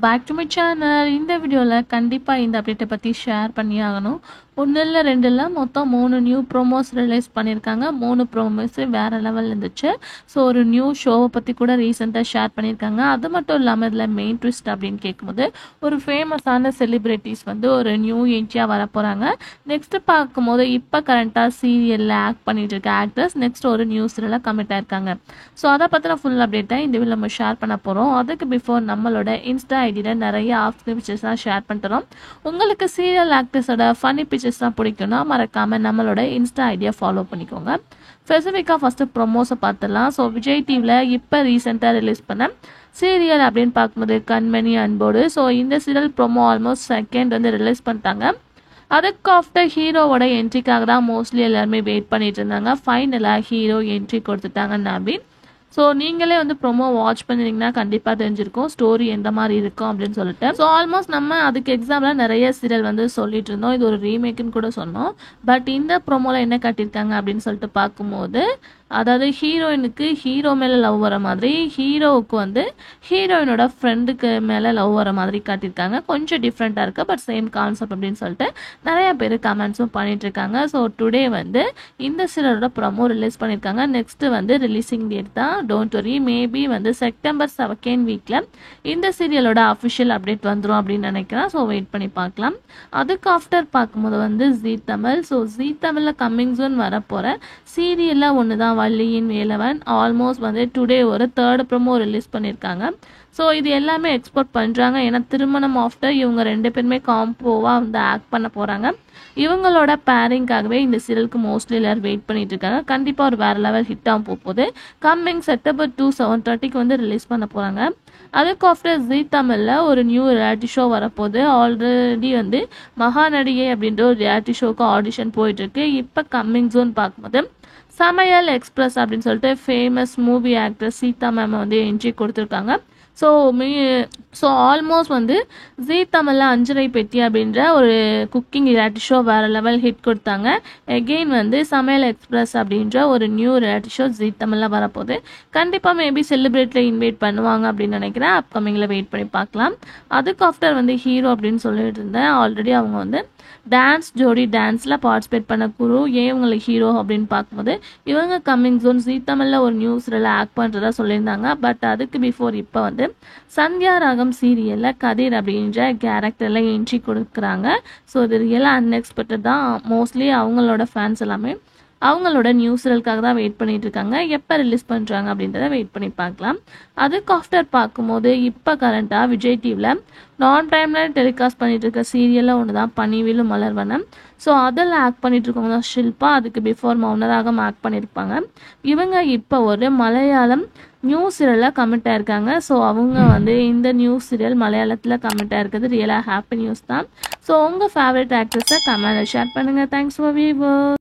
Back to my channel. இந்த வீடியோவில் கண்டிப்பாக இந்த அப்டேட்டை பற்றி ஷேர் பண்ணி ஆகணும். ஒன்று இல்லை 2 இல்லை, மொத்தம் 3 நியூ ப்ரோமோஸ் ரிலீஸ் பண்ணியிருக்காங்க. 3 ப்ரோமோஸு வேறு லெவல் இருந்துச்சு. ஸோ ஒரு நியூ ஷோவை பற்றி கூட ரீசெண்டாக ஷேர் பண்ணியிருக்காங்க. அது மட்டும் இல்லாமல் இதில் மெயின் ட்விஸ்ட் அப்படின்னு கேட்கும்போது ஒரு ஃபேமஸான செலிப்ரிட்டிஸ் ஒரு நியூ என்ட்ரியாக வர போகிறாங்க. நெக்ஸ்ட்டு பார்க்கும்போது இப்போ கரண்ட்டாக சீரியலில் ஆக்ட் பண்ணிட்டு இருக்க ஆக்டர்ஸ் நெக்ஸ்ட் ஒரு நியூஸில் கமிட் ஆயிருக்காங்க. ஸோ அதை பற்றின ஃபுல் அப்டேட்டை இந்த வீடியோ நம்ம ஷேர் பண்ண போகிறோம். அதுக்கு பிஃபோர் நம்மளோட இன்ஸ்டா ஐடியில் நிறைய ஆஃப் பிக்சர்ஸ்லாம் ஷேர் பண்ணிட்டுறோம். உங்களுக்கு சீரியல் ஆக்டர்ஸோட ஃபன்னி பிக்சர்ஸ்லாம் பிடிக்கும்னா மறக்காமல் நம்மளோட இன்ஸ்டா ஐடியா ஃபாலோ பண்ணிக்கோங்க. ஸ்பெசிஃபிக்காக ஃபஸ்ட்டு ப்ரொமோஸை பார்த்துடலாம். ஸோ விஜய் டிவியில் இப்போ ரீசெண்டாக ரிலீஸ் பண்ண சீரியல் அப்படின்னு பார்க்கும்போது கண்மணி அன்போடு. ஸோ இந்த serial promo almost second release பண்ணிட்டாங்க. அதுக்கு ஆஃப்டர் ஹீரோவோட என்ட்ரிக்காக தான் மோஸ்ட்லி எல்லாருமே வெயிட் பண்ணிட்டு இருந்தாங்க. ஃபைனலாக ஹீரோ என்ட்ரி கொடுத்துட்டாங்க நவீன். ஸோ நீங்களே ப்ரொமோ வாட்ச் பண்ணிங்கன்னா கண்டிப்பாக தெரிஞ்சிருக்கும் ஸ்டோரி எந்த மாதிரி இருக்கும் அப்படின்னு சொல்லிட்டு. ஸோ ஆல்மோஸ்ட் நம்ம அதுக்கு எக்ஸாம்பிளாக நிறைய சீரியல் சொல்லிட்டு இருந்தோம். இது ஒரு ரீமேக்குன்னு கூட சொன்னோம். பட் இந்த ப்ரொமோவில் என்ன கட்டியிருக்காங்க அப்படின்னு சொல்லிட்டு பார்க்கும்போது, அதாவது ஹீரோயினுக்கு ஹீரோ மேலே லவ் வர மாதிரி, ஹீரோவுக்கு ஹீரோயினோட ஃப்ரெண்டுக்கு மேலே லவ் வர மாதிரி காட்டியிருக்காங்க. கொஞ்சம் டிஃப்ரெண்ட்டாக இருக்குது, பட் சேம் கான்செப்ட் அப்படின்னு சொல்லிட்டு நிறைய பேர் கமெண்ட்ஸும் பண்ணிகிட்ருக்காங்க. ஸோ டுடே இந்த சீரியலோட ப்ரொமோ ரிலீஸ் பண்ணியிருக்காங்க. நெக்ஸ்ட்டு ரிலீஸிங் டேட் தான். Don't worry, maybe September 2nd வீக்கில் இந்த சீரியலோட அஃபிஷியல் அப்டேட் வந்துடும் அப்படின்னு நினைக்கிறேன். ஸோ வெயிட் பண்ணி பார்க்கலாம். அதுக்கு ஆஃப்டர் பார்க்கும்போது ஜீ தமிழ். ஸோ ஜீ தமிழில் கம்மிங் சூன் வரப்போகிற சீரியலில் ஒன்று தான் வள்ளியின் வேலவன். ஆல்மோஸ்ட் டுடே ஒரு 3rd ப்ரோமோ ரிலீஸ் பண்ணியிருக்காங்க. ஸோ இது எல்லாமே எக்ஸ்போர்ட் பண்ணுறாங்க. ஏன்னா திருமணம் ஆஃப்டர் இவங்க 2 பேருமே காம்போவாக ஆக்ட் பண்ண போகிறாங்க. இவங்களோட பேரிங்காகவே இந்த சீரியலுக்கு மோஸ்ட்லி எல்லாரும் வெயிட் பண்ணிட்டு இருக்காங்க. கண்டிப்பாக ஒரு வேறு லெவல் ஹிட்டாக போகுது. கம்மிங் செப்டம்பர் 2 7:30 ரிலீஸ் பண்ண போகிறாங்க. அதுக்கு ஆஃப்டர் ஜீ தமிழில் ஒரு நியூ ரியாலிட்டி ஷோ வரப்போகுது. ஆல்ரெடி மகாநடிகை அப்படின்ற ஒரு ரியாலிட்டி ஷோக்கு ஆடிஷன் போயிட்டுருக்கு. இப்போ கம்மிங் ஜூன் பார்க்கும்போது சமையல் எக்ஸ்பிரஸ் அப்படின்னு சொல்லிட்டு famous movie actor Seetha ma'am entry கொடுத்துருக்காங்க. ஸோ ஆல்மோஸ்ட் ஜீ தமிழில் அஞ்சரை பெட்டி அப்படின்ற ஒரு குக்கிங் ரியாலிட்டி ஷோ வேறு லெவல் ஹிட் கொடுத்தாங்க. எகெயின் சமையல் எக்ஸ்பிரஸ் அப்படின்ற ஒரு நியூ ரியாலிட்டி ஷோ ஜீ தமிழில் வரப்போகுது. கண்டிப்பாக மேபி செலிப்ரேட்டில் இன்வைட் பண்ணுவாங்க அப்படின்னு நினைக்கிறேன். அப்கமிங்கில் வெயிட் பண்ணி பார்க்கலாம். அதுக்கு ஆஃப்டர் ஹீரோ அப்படின்னு சொல்லிட்டு இருந்தேன். ஆல்ரெடி அவங்க டான்ஸ் ஜோடி டான்ஸில் பார்ட்டிசிபேட் பண்ண குரு. ஏன் இவங்களுக்கு ஹீரோ அப்படின்னு பார்க்கும்போது இவங்க கம்மிங் ஜூன் ஜீ தமிழில் ஒரு நியூஸில் ஆக்ட் பண்ணுறதா சொல்லியிருந்தாங்க. பட் அதுக்கு பிஃபோர் இப்போ சந்தியா ராகம் சீரியலில் கதிர் அப்படின்ற கேரக்டரில் என்ட்ரி கொடுக்குறாங்க. ஸோ இது ரியலாக அன்எக்ஸ்பெக்டட் தான். மோஸ்ட்லி அவங்களோட ஃபேன்ஸ் எல்லாமே அவங்களோட நியூ சீரியலுக்காக தான் வெயிட் பண்ணிட்டு இருக்காங்க. எப்போ ரிலீஸ் பண்ணுறாங்க அப்படின்றத வெயிட் பண்ணி பார்க்கலாம். அதுக்கு ஆஃப்டர் பார்க்கும்போது இப்போ கரண்ட்டாக விஜய் டிவியில் நான் டைமில் டெலிகாஸ்ட் பண்ணிட்டு இருக்க சீரியலில் ஒன்று தான் பனிவிலும் மலர்வனம். ஸோ அதில் ஆக்ட் பண்ணிட்டு இருக்கவங்க தான் ஷில்பா. அதுக்கு பிஃபோர் மௌனராகம் ஆக்ட் பண்ணியிருப்பாங்க. இவங்க இப்போ ஒரு மலையாளம் நியூ சீரியலில் கமிட் ஆயிருக்காங்க. ஸோ அவங்க இந்த நியூ சீரியல் மலையாளத்தில் கமிட் ஆயிருக்கிறது ரியலாக ஹாப்பி நியூஸ் தான். ஸோ உங்கள் ஃபேவரட் ஆக்ட்ரஸை கமெண்ட்டில் ஷேர் பண்ணுங்கள். Thanks for viewer.